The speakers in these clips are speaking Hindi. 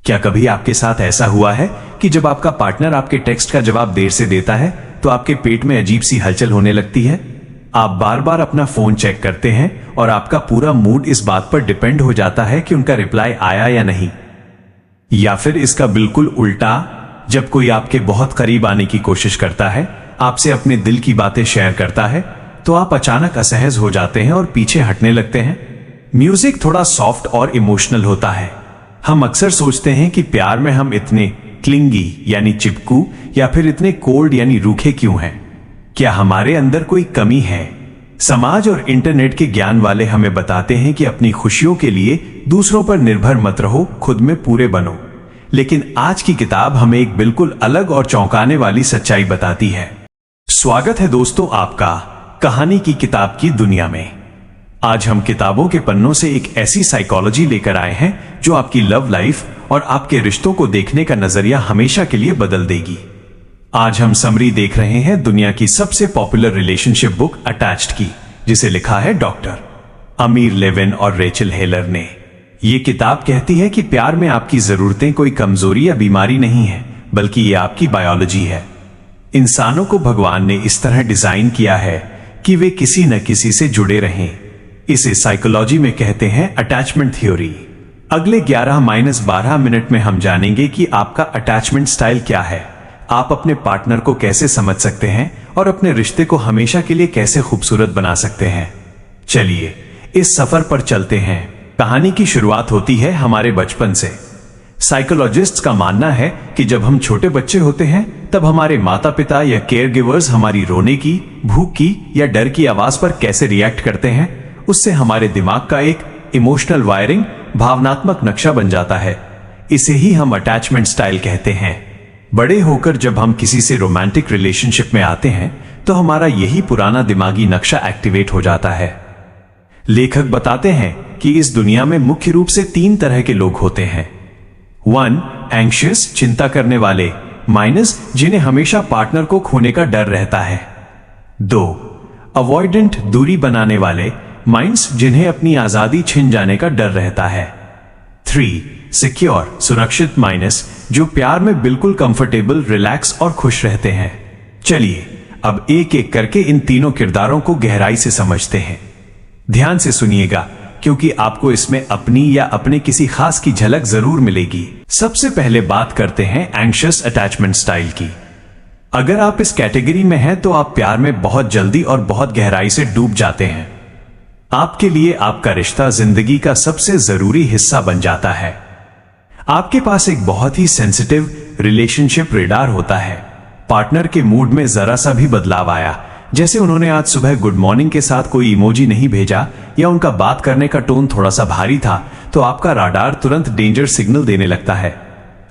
क्या कभी आपके साथ ऐसा हुआ है कि जब आपका पार्टनर आपके टेक्स्ट का जवाब देर से देता है तो आपके पेट में अजीब सी हलचल होने लगती है? आप बार बार अपना फोन चेक करते हैं और आपका पूरा मूड इस बात पर डिपेंड हो जाता है कि उनका रिप्लाई आया या नहीं। या फिर इसका बिल्कुल उल्टा, जब कोई आपके बहुत करीब आने की कोशिश करता है, आपसे अपने दिल की बातें शेयर करता है, तो आप अचानक असहज हो जाते हैं और पीछे हटने लगते हैं। म्यूजिक थोड़ा सॉफ्ट और इमोशनल होता है। हम अक्सर सोचते हैं कि प्यार में हम इतने क्लिंगी यानी चिपकू या फिर इतने कोल्ड यानी रूखे क्यों हैं? क्या हमारे अंदर कोई कमी है? समाज और इंटरनेट के ज्ञान वाले हमें बताते हैं कि अपनी खुशियों के लिए दूसरों पर निर्भर मत रहो, खुद में पूरे बनो। लेकिन आज की किताब हमें एक बिल्कुल अलग और चौंकाने वाली सच्चाई बताती है। स्वागत है दोस्तों आपका कहानी की किताब की दुनिया में। आज हम किताबों के पन्नों से एक ऐसी साइकोलॉजी लेकर आए हैं जो आपकी लव लाइफ और आपके रिश्तों को देखने का नजरिया हमेशा के लिए बदल देगी। आज हम समरी देख रहे हैं दुनिया की सबसे पॉपुलर रिलेशनशिप बुक अटैच्ड की, जिसे लिखा है डॉक्टर अमीर लेविन और रेचल हेलर ने। ये किताब कहती है कि प्यार में आपकी जरूरतें कोई कमजोरी या बीमारी नहीं है, बल्कि ये आपकी बायोलॉजी है। इंसानों को भगवान ने इस तरह डिजाइन किया है कि वे किसी न किसी से जुड़े रहें। इसे साइकोलॉजी में कहते हैं अटैचमेंट थ्योरी। अगले 11-12 मिनट में हम जानेंगे कि आपका अटैचमेंट स्टाइल क्या है, आप अपने पार्टनर को कैसे समझ सकते हैं और अपने रिश्ते को हमेशा के लिए कैसे खूबसूरत बना सकते हैं। चलिए इस सफर पर चलते हैं। कहानी की शुरुआत होती है हमारे बचपन से। साइकोलॉजिस्ट्स का मानना है कि जब हम छोटे बच्चे होते हैं तब हमारे माता पिता या केयर गिवर्स हमारी रोने की, भूख की या डर की आवाज पर कैसे रिएक्ट करते हैं, उससे हमारे दिमाग का एक इमोशनल वायरिंग, भावनात्मक नक्शा बन जाता है। इसे ही हम अटैचमेंट स्टाइल कहते हैं। बड़े होकर जब हम किसी से रोमांटिक रिलेशनशिप में आते हैं तो हमारा यही पुराना दिमागी नक्शा एक्टिवेट हो जाता है। लेखक बताते हैं कि इस दुनिया में मुख्य रूप से 3 तरह के लोग होते हैं। 1. एंग्शियस, चिंता करने वाले, माइनस, जिन्हें हमेशा पार्टनर को खोने का डर रहता है। 2. अवॉइडेंट, दूरी बनाने वाले, माइंड्स, जिन्हें अपनी आजादी छिन जाने का डर रहता है। 3. सिक्योर, सुरक्षित, माइनस, जो प्यार में बिल्कुल कंफर्टेबल, रिलैक्स और खुश रहते हैं। चलिए अब एक एक करके इन तीनों किरदारों को गहराई से समझते हैं। ध्यान से सुनिएगा क्योंकि आपको इसमें अपनी या अपने किसी खास की झलक जरूर मिलेगी। सबसे पहले बात करते हैं एंग्शियस अटैचमेंट स्टाइल की। अगर आप इस कैटेगरी में हैं तो आप प्यार में बहुत जल्दी और बहुत गहराई से डूब जाते हैं। आपके लिए आपका रिश्ता जिंदगी का सबसे जरूरी हिस्सा बन जाता है। आपके पास एक बहुत ही सेंसिटिव रिलेशनशिप रेडार होता है। पार्टनर के मूड में जरा सा भी बदलाव आया, जैसे उन्होंने आज सुबह गुड मॉर्निंग के साथ कोई इमोजी नहीं भेजा या उनका बात करने का टोन थोड़ा सा भारी था, तो आपका राडार तुरंत डेंजर सिग्नल देने लगता है।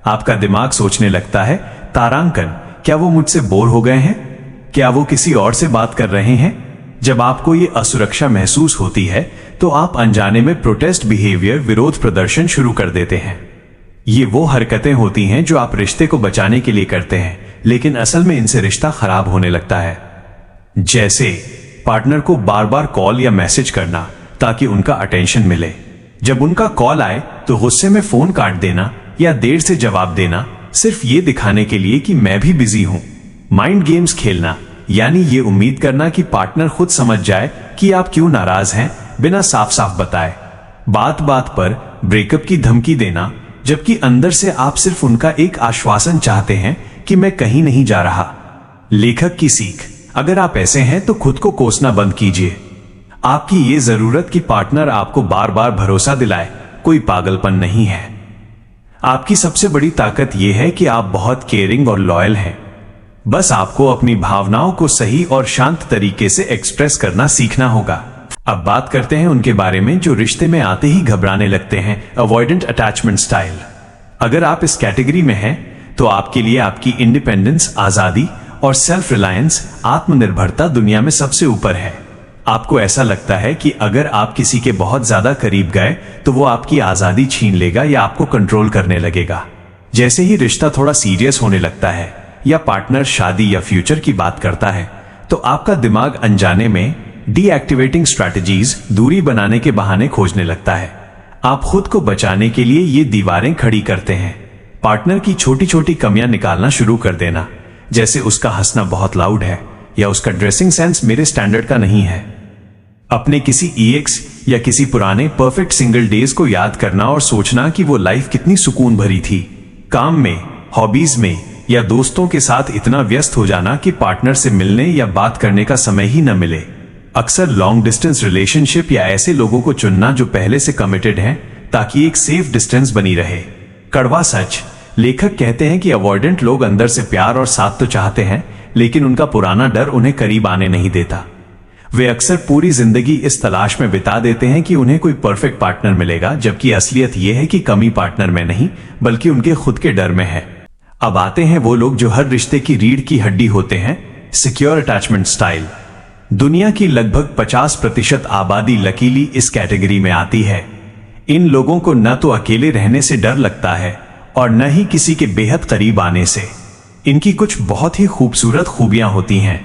आपका दिमाग सोचने लगता है, तारांकन, क्या वो मुझसे बोर हो गए हैं? क्या वो किसी और से बात कर रहे हैं? जब आपको ये असुरक्षा महसूस होती है तो आप अनजाने में प्रोटेस्ट बिहेवियर, विरोध प्रदर्शन शुरू कर देते हैं। ये वो हरकतें होती हैं जो आप रिश्ते को बचाने के लिए करते हैं, लेकिन असल में इनसे रिश्ता खराब होने लगता है। जैसे पार्टनर को बार बार कॉल या मैसेज करना ताकि उनका अटेंशन मिले। जब उनका कॉल आए तो गुस्से में फोन काट देना या देर से जवाब देना, सिर्फ ये दिखाने के लिए कि मैं भी बिजी हूं। माइंड गेम्स खेलना, यानी ये उम्मीद करना कि पार्टनर खुद समझ जाए कि आप क्यों नाराज हैं, बिना साफ साफ बताए। बात बात पर ब्रेकअप की धमकी देना, जबकि अंदर से आप सिर्फ उनका एक आश्वासन चाहते हैं कि मैं कहीं नहीं जा रहा। लेखक की सीख, अगर आप ऐसे हैं तो खुद को कोसना बंद कीजिए। आपकी ये जरूरत कि पार्टनर आपको बार बार भरोसा दिलाए कोई पागलपन नहीं है। आपकी सबसे बड़ी ताकत यह है कि आप बहुत केयरिंग और लॉयल हैं। बस आपको अपनी भावनाओं को सही और शांत तरीके से एक्सप्रेस करना सीखना होगा। अब बात करते हैं उनके बारे में जो रिश्ते में आते ही घबराने लगते हैं, अवॉइडेंट अटैचमेंट स्टाइल। अगर आप इस कैटेगरी में हैं तो आपके लिए आपकी इंडिपेंडेंस, आजादी और सेल्फ रिलायंस, आत्मनिर्भरता दुनिया में सबसे ऊपर है। आपको ऐसा लगता है कि अगर आप किसी के बहुत ज्यादा करीब गए तो वो आपकी आजादी छीन लेगा या आपको कंट्रोल करने लगेगा। जैसे ही रिश्ता थोड़ा सीरियस होने लगता है या पार्टनर शादी या फ्यूचर की बात करता है तो आपका दिमाग अनजाने में डीएक्टिवेटिंग स्ट्रैटेजीज, दूरी बनाने के बहाने खोजने लगता है। आप खुद को बचाने के लिए ये दीवारें खड़ी करते हैं, पार्टनर की छोटी छोटी कमियां निकालना शुरू कर देना, जैसे उसका हंसना बहुत लाउड है या उसका ड्रेसिंग सेंस मेरे स्टैंडर्ड का नहीं है। अपने किसी EX या किसी पुराने परफेक्ट सिंगल डेज को याद करना और सोचना कि वो लाइफ कितनी सुकून भरी थी। काम में, हॉबीज में या दोस्तों के साथ इतना व्यस्त हो जाना कि पार्टनर से मिलने या बात करने का समय ही न मिले। अक्सर लॉन्ग डिस्टेंस रिलेशनशिप या ऐसे लोगों को चुनना जो पहले से कमिटेड हैं, ताकि एक सेफ डिस्टेंस बनी रहे। कड़वा सच, लेखक कहते हैं कि अवॉइडेंट लोग अंदर से प्यार और साथ तो चाहते हैं, लेकिन उनका पुराना डर उन्हें करीब आने नहीं देता। वे अक्सर पूरी जिंदगी इस तलाश में बिता देते हैं कि उन्हें कोई परफेक्ट पार्टनर मिलेगा, जबकि असलियत यह है कि कमी पार्टनर में नहीं बल्कि उनके खुद के डर में है। अब आते हैं वो लोग जो हर रिश्ते की रीढ़ की हड्डी होते हैं, सिक्योर अटैचमेंट स्टाइल। दुनिया की लगभग 50% आबादी लकीली इस कैटेगरी में आती है। इन लोगों को न तो अकेले रहने से डर लगता है और न ही किसी के बेहद करीब आने से। इनकी कुछ बहुत ही खूबसूरत खूबियां होती हैं।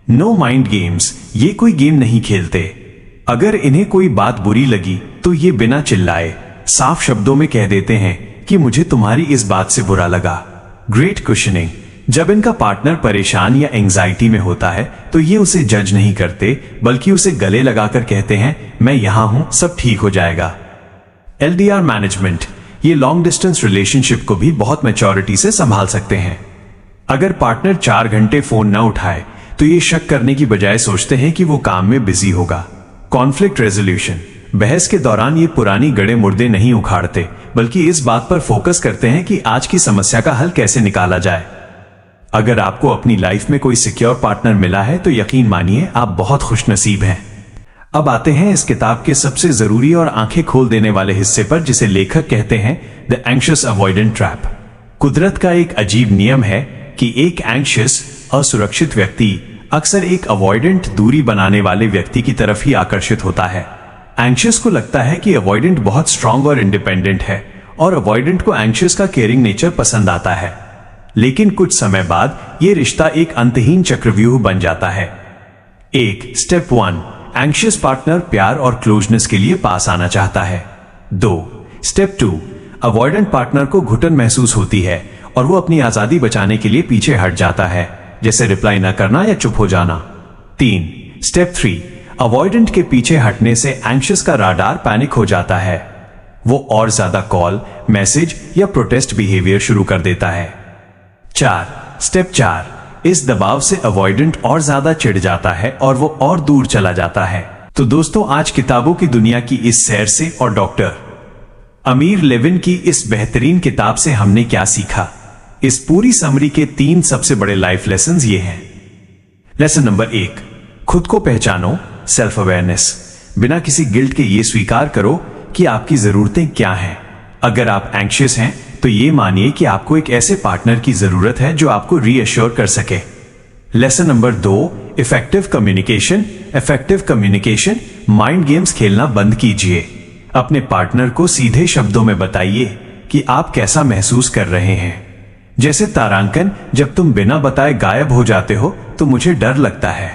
नो माइंड गेम्स, ये कोई गेम नहीं खेलते। अगर इन्हें कोई बात बुरी लगी तो ये बिना चिल्लाए साफ शब्दों में कह देते हैं कि मुझे तुम्हारी इस बात से बुरा लगा। ग्रेट क्वेश्चनिंग, जब इनका पार्टनर परेशान या एंजाइटी में होता है तो ये उसे जज नहीं करते, बल्कि उसे गले लगाकर कहते हैं मैं यहां हूं, सब ठीक हो जाएगा। LDR मैनेजमेंट, ये लॉन्ग डिस्टेंस रिलेशनशिप को भी बहुत मैच्योरिटी से संभाल सकते हैं। अगर पार्टनर 4 घंटे फोन न उठाए तो ये शक करने की बजाय सोचते हैं कि वो काम में बिजी होगा। कॉन्फ्लिक्ट रेजोल्यूशन, बहस के दौरान ये पुरानी गड़े मुर्दे नहीं उखाड़ते, बल्कि इस बात पर फोकस करते हैं कि आज की समस्या का हल कैसे निकाला जाए। अगर आपको अपनी लाइफ में कोई सिक्योर पार्टनर मिला है तो यकीन मानिए आप बहुत खुशनसीब हैं। अब आते हैं इस किताब के सबसे जरूरी और आंखें खोल देने वाले हिस्से पर, जिसे लेखक कहते हैं द एंग्शियस अवॉइडेंट ट्रैप। कुदरत का एक अजीब नियम है कि एक एंग्शियस असुरक्षित व्यक्ति अक्सर एक अवॉइडेंट दूरी बनाने वाले व्यक्ति की तरफ ही आकर्षित होता है। एंग्शियस को लगता है कि अवॉइडेंट बहुत स्ट्रांग और इंडिपेंडेंट है और अवॉइडेंट को एंग्शियस का केयरिंग नेचर पसंद आता है। लेकिन कुछ समय बाद यह रिश्ता एक अंतहीन चक्रव्यूह बन जाता है। स्टेप 1, एंग्शियस पार्टनर प्यार और क्लोजनेस के लिए पास आना चाहता है। स्टेप 2, अवॉइडेंट पार्टनर को घुटन महसूस होती है और वो अपनी आजादी बचाने के लिए पीछे हट जाता है, जैसे रिप्लाई न करना या चुप हो जाना। स्टेप 3, अवॉइडेंट के पीछे हटने से एंग्शियस का राडार पैनिक हो जाता है। वो और ज्यादा कॉल, मैसेज या प्रोटेस्ट बिहेवियर शुरू कर देता है। स्टेप 4, इस दबाव से अवॉइडेंट और ज्यादा चिढ़ जाता है और वो और दूर चला जाता है। तो दोस्तों, आज किताबों की दुनिया की इस सैर से और डॉक्टर अमीर लेविन की इस बेहतरीन किताब से हमने क्या सीखा? इस पूरी समरी के 3 सबसे बड़े लाइफ लेसन्स ये हैं। लेसन नंबर 1, खुद को पहचानो, सेल्फ अवेयरनेस। बिना किसी गिल्ट के ये स्वीकार करो कि आपकी जरूरतें क्या हैं। अगर आप एंग्शियस हैं तो ये मानिए कि आपको एक ऐसे पार्टनर की जरूरत है जो आपको रीअश्योर कर सके। Lesson number 2, effective communication. Effective communication, mind games खेलना बंद कीजिए। अपने पार्टनर को सीधे शब्दों में बताइए कि आप कैसा महसूस कर रहे हैं। जैसे तारांकन, जब तुम बिना बताए गायब हो जाते हो तो मुझे डर लगता है,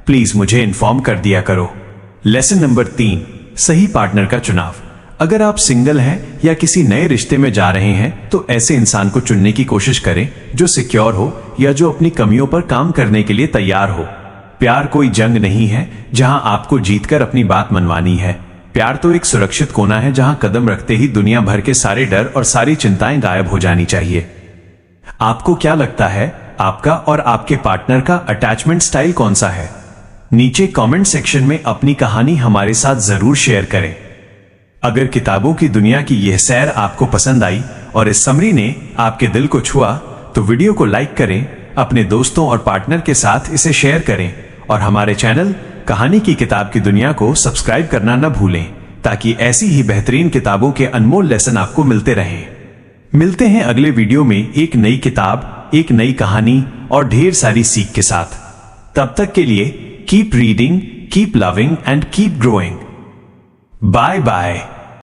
प्लीज मुझे इन्फॉर्म कर दिया करो। लेसन नंबर 3, सही पार्टनर का चुनाव। अगर आप सिंगल हैं या किसी नए रिश्ते में जा रहे हैं तो ऐसे इंसान को चुनने की कोशिश करें जो सिक्योर हो या जो अपनी कमियों पर काम करने के लिए तैयार हो। प्यार कोई जंग नहीं है जहां आपको जीतकर अपनी बात मनवानी है। प्यार तो एक सुरक्षित कोना है जहां कदम रखते ही दुनिया भर के सारे डर और सारी चिंताएं गायब हो जानी चाहिए। आपको क्या लगता है, आपका और आपके पार्टनर का अटैचमेंट स्टाइल कौन सा है? नीचे कमेंट सेक्शन में अपनी कहानी हमारे साथ जरूर शेयर करें। अगर किताबों की दुनिया की यह सैर आपको पसंद आई और इस समरी ने आपके दिल को छुआ तो वीडियो को लाइक करें, अपने दोस्तों और पार्टनर के साथ इसे शेयर करें और हमारे चैनल कहानी की किताब की दुनिया को सब्सक्राइब करना न भूलें, ताकि ऐसी ही बेहतरीन किताबों के अनमोल लेसन आपको मिलते रहें। मिलते हैं अगले वीडियो में एक नई किताब, एक नई कहानी और ढेर सारी सीख के साथ। तब तक के लिए keep reading, keep loving and keep growing. Bye bye.